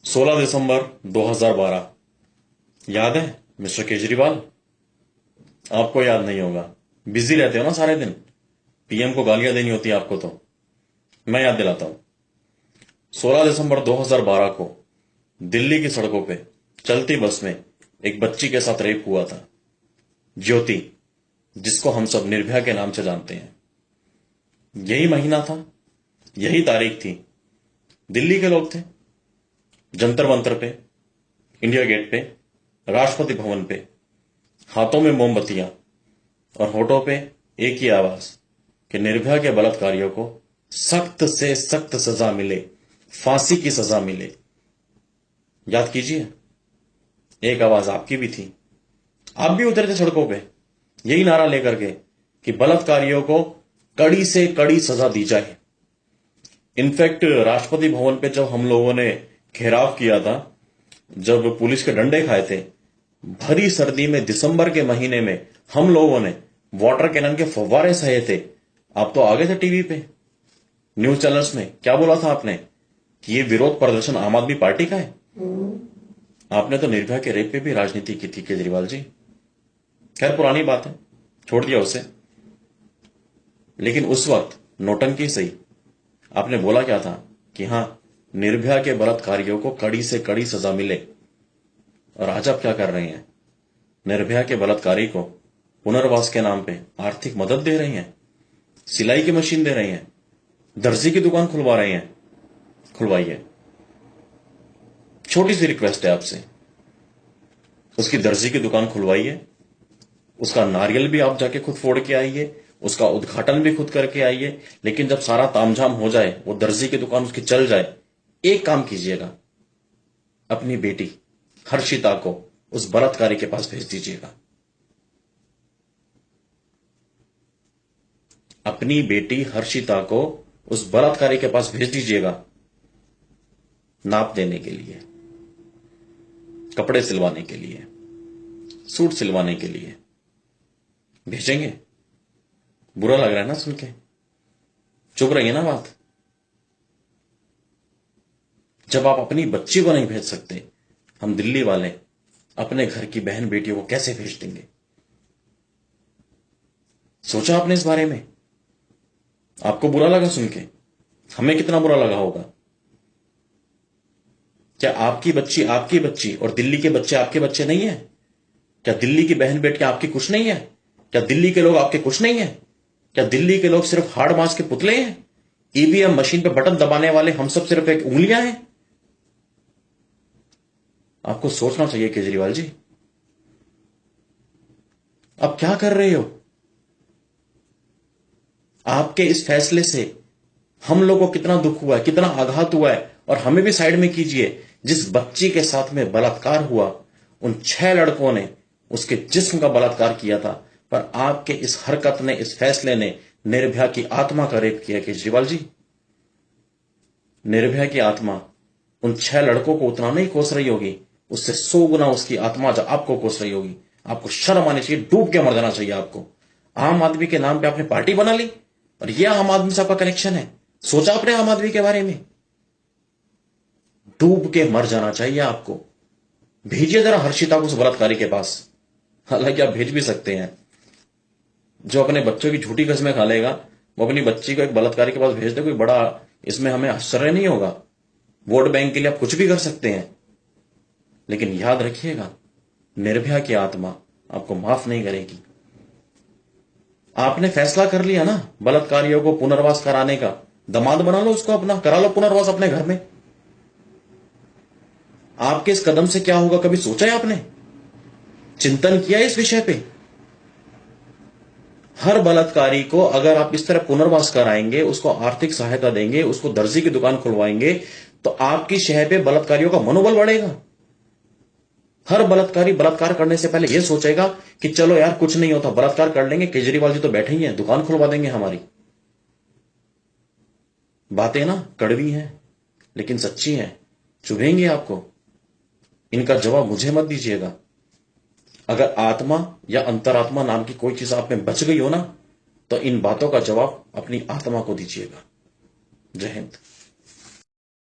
16 दिसंबर 2012। याद है मिस्टर केजरीवाल? आपको याद नहीं होगा, बिजी रहते हो ना सारे दिन। पीएम को गालियां देनी होती है आपको, तो मैं याद दिलाता हूं। 16 दिसंबर 2012 को दिल्ली की सड़कों पे चलती बस में एक बच्ची के साथ रेप हुआ था, ज्योति, जिसको हम सब निर्भया के नाम से जानते हैं। यही महीना था, यही तारीख थी। दिल्ली के लोग थे, जंतर मंतर पे, इंडिया गेट पे, राष्ट्रपति भवन पे, हाथों में मोमबत्तियां और होठों पे एक ही आवाज कि निर्भया के बलात्कारियों को सख्त से सख्त सजा मिले, फांसी की सजा मिले। याद कीजिए, एक आवाज आपकी भी थी। आप भी उतरे थे सड़कों पे यही नारा लेकर के कि बलात्कारियों को कड़ी से कड़ी सजा दी जाए। इनफैक्ट राष्ट्रपति भवन पे जब हम लोगों ने घेराव किया था, जब पुलिस के डंडे खाए थे, भरी सर्दी में दिसंबर के महीने में हम लोगों ने वाटर कैनन के फव्वारे सहे थे। आप तो आ गए थे टीवी पे, न्यूज चैनल्स में। क्या बोला था आपने कि ये विरोध प्रदर्शन आम आदमी पार्टी का है? आपने तो निर्भया के रेप पे भी राजनीति की थी केजरीवाल जी। खैर पुरानी बात है, छोड़ दिया उसे। लेकिन उस वक्त नोटंकी सही, आपने बोला क्या था कि हां, निर्भया के बलात्कारियों को कड़ी से कड़ी सजा मिले। और आज आप क्या कर रहे हैं? निर्भया के बलात्कारी को पुनर्वास के नाम पे आर्थिक मदद दे रही हैं, सिलाई की मशीन दे रही हैं, दर्जी की दुकान खुलवा रहे हैं। खुलवाइए, छोटी सी रिक्वेस्ट है आपसे, उसकी दर्जी की दुकान खुलवाइए, उसका नारियल भी आप जाके खुद फोड़ के आइए, उसका उद्घाटन भी खुद करके आइए। लेकिन जब सारा तामझाम हो जाए, वो दर्जी की दुकान उसकी चल जाए, एक काम कीजिएगा, अपनी बेटी हर्षिता को उस बलात्कारी के पास भेज दीजिएगा। अपनी बेटी हर्षिता को उस बलात्कारी के पास भेज दीजिएगा, नाप देने के लिए, कपड़े सिलवाने के लिए, सूट सिलवाने के लिए भेजेंगे। बुरा लग रहा है ना सुन के? चुप रहिए ना बात। जब आप अपनी बच्ची को नहीं भेज सकते, हम दिल्ली वाले अपने घर की बहन बेटियों को कैसे भेज देंगे? सोचा आपने इस बारे में? आपको बुरा लगा सुन के? हमें कितना बुरा लगा होगा। क्या आपकी बच्ची और दिल्ली के बच्चे आपके बच्चे नहीं है? क्या दिल्ली की बहन बेटियां आपकी कुछ नहीं है? क्या दिल्ली के लोग आपके कुछ नहीं है? क्या दिल्ली के लोग सिर्फ हाड़ मांस के पुतले हैं? ईवीएम मशीन पे बटन दबाने वाले हम सब सिर्फ एक उंगलियां हैं? आपको सोचना चाहिए केजरीवाल जी। आप क्या कर रहे हो? आपके इस फैसले से हम लोगों को कितना दुख हुआ है, कितना आघात हुआ है। और हमें भी साइड में कीजिए। जिस बच्ची के साथ में बलात्कार हुआ, उन 6 लड़कों ने उसके जिस्म का बलात्कार किया था, पर आपके इस हरकत ने, इस फैसले ने निर्भया की आत्मा का रेप किया केजरीवाल जी। निर्भया की आत्मा उन 6 लड़कों को उतना नहीं कोस रही होगी, उससे 100 गुना उसकी आत्मा जो आपको कोस रही होगी। आपको शर्म आनी चाहिए, डूब के मर जाना चाहिए आपको। आम आदमी के नाम पे आपने पार्टी बना ली, और यह आम आदमी से आपका कनेक्शन है। सोचा आपने आम आदमी के बारे में? डूब के मर जाना चाहिए आपको। भेजिए जरा हर्षिता को उस बलात्कारी के पास। हालांकि आप भेज भी सकते हैं। जो अपने बच्चों की झूठी कस्में खा लेगा, वो अपनी बच्ची को एक बलात्कारी के पास भेज दे, कोई बड़ा इसमें हमें आश्चर्य नहीं होगा। वोट बैंक के लिए आप कुछ भी कर सकते हैं। लेकिन याद रखिएगा, निर्भया की आत्मा आपको माफ नहीं करेगी। आपने फैसला कर लिया ना बलात्कारियों को पुनर्वास कराने का, दामाद बना लो उसको अपना, करा लो पुनर्वास अपने घर में। आपके इस कदम से क्या होगा, कभी सोचा है आपने? चिंतन किया इस विषय पे? हर बलात्कारी को अगर आप इस तरह पुनर्वास कराएंगे, उसको आर्थिक सहायता देंगे, उसको दर्जी की दुकान खुलवाएंगे, तो आपकी शहर पे बलात्कारियों का मनोबल बढ़ेगा। हर बलात्कारी बलात्कार करने से पहले यह सोचेगा कि चलो यार कुछ नहीं होता, बलात्कार कर लेंगे, केजरीवाल जी तो बैठे ही हैं, दुकान खुलवा देंगे हमारी। बातें ना कड़वी हैं, लेकिन सच्ची हैं, चुभेंगी आपको। इनका जवाब मुझे मत दीजिएगा। अगर आत्मा या अंतरात्मा नाम की कोई चीज आप में बच गई हो ना, तो इन बातों का जवाब अपनी आत्मा को दीजिएगा। जय हिंद।